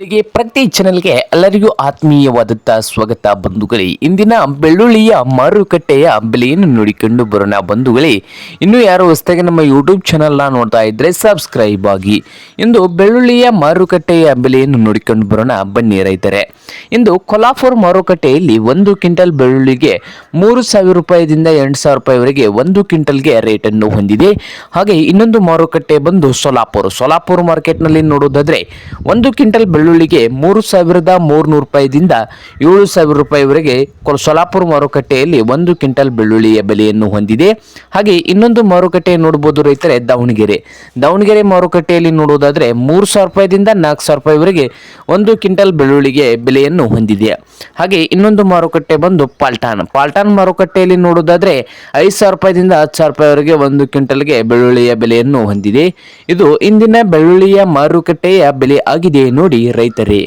ಹೀಗೆ ಪ್ರತಿ ಚಾನೆಲ್ಗೆ ಎಲ್ಲರಿಗೂ ಆತ್ಮೀಯವಾದಂಥ ಸ್ವಾಗತ ಬಂಧುಗಳೇ. ಇಂದಿನ ಬೆಳ್ಳುಳ್ಳಿಯ ಮಾರುಕಟ್ಟೆಯ ಬೆಲೆಯನ್ನು ನೋಡಿಕೊಂಡು ಬರೋಣ ಬಂಧುಗಳೇ. ಇನ್ನು ಯಾರು ಹೊಸದಾಗಿ ನಮ್ಮ ಯೂಟ್ಯೂಬ್ ಚಾನೆಲ್ನ ನೋಡ್ತಾ ಇದ್ರೆ ಸಬ್ಸ್ಕ್ರೈಬ್ ಆಗಿ. ಇಂದು ಬೆಳ್ಳುಳ್ಳಿಯ ಮಾರುಕಟ್ಟೆಯ ಬೆಲೆಯನ್ನು ನೋಡಿಕೊಂಡು ಬರೋಣ ಬನ್ನಿ ರೈತರೆ. ಇಂದು ಕೊಲ್ಹಾಪುರ ಮಾರುಕಟ್ಟೆಯಲ್ಲಿ 1 ಕ್ವಿಂಟಲ್ ಬೆಳ್ಳುಳ್ಳಿಗೆ 3,000 ರೂಪಾಯಿದಿಂದ 8,000 ರೂಪಾಯಿವರೆಗೆ 1 ಕ್ವಿಂಟಲ್ಗೆ ರೇಟನ್ನು ಹೊಂದಿದೆ. ಹಾಗೆ ಇನ್ನೊಂದು ಮಾರುಕಟ್ಟೆ ಬಂದು ಸೋಲಾಪುರ ಮಾರ್ಕೆಟ್ನಲ್ಲಿ ನೋಡೋದಾದ್ರೆ 1 ಕ್ವಿಂಟಲ್ ಬೆಳ್ಳುಳ್ಳಿಗೆ 3,300 ರೂಪಾಯಿದಿಂದ 7,000 ರೂಪಾಯಿವರೆಗೆ ಸೋಲಾಪುರ ಮಾರುಕಟ್ಟೆಯಲ್ಲಿ 1 ಕ್ವಿಂಟಲ್ ಬೆಳ್ಳುಳ್ಳಿಯ ಬೆಲೆಯನ್ನು ಹೊಂದಿದೆ. ಹಾಗೆ ಇನ್ನೊಂದು ಮಾರುಕಟ್ಟೆ ನೋಡಬಹುದು ರೈತರೆ, ದಾವಣಗೆರೆ ಮಾರುಕಟ್ಟೆಯಲ್ಲಿ ನೋಡೋದಾದ್ರೆ 3,000 ರೂಪಾಯಿದಿಂದ 4,000 ರೂಪಾಯಿವರೆಗೆ 1 ಕ್ವಿಂಟಲ್ ಬೆಳ್ಳುಳ್ಳಿಗೆ ಬೆಲೆಯನ್ನು ಹೊಂದಿದೆ. ಹಾಗೆ ಇನ್ನೊಂದು ಮಾರುಕಟ್ಟೆ ಬಂದು ಪಾಲ್ಟಾನ್ ಮಾರುಕಟ್ಟೆಯಲ್ಲಿ ನೋಡೋದಾದ್ರೆ 5,000 ರೂಪಾಯಿದಿಂದ 10,000 ರೂಪಾಯಿವರೆಗೆ 1 ಕ್ವಿಂಟಲ್ಗೆ ಬೆಳ್ಳುಳ್ಳಿಯ ಬೆಲೆಯನ್ನು ಹೊಂದಿದೆ. ಇದು ಇಂದಿನ ಬೆಳ್ಳುಳ್ಳಿಯ ಮಾರುಕಟ್ಟೆಯ ಬೆಲೆ ಆಗಿದೆ ನೋಡಿ ರೈತರೇ.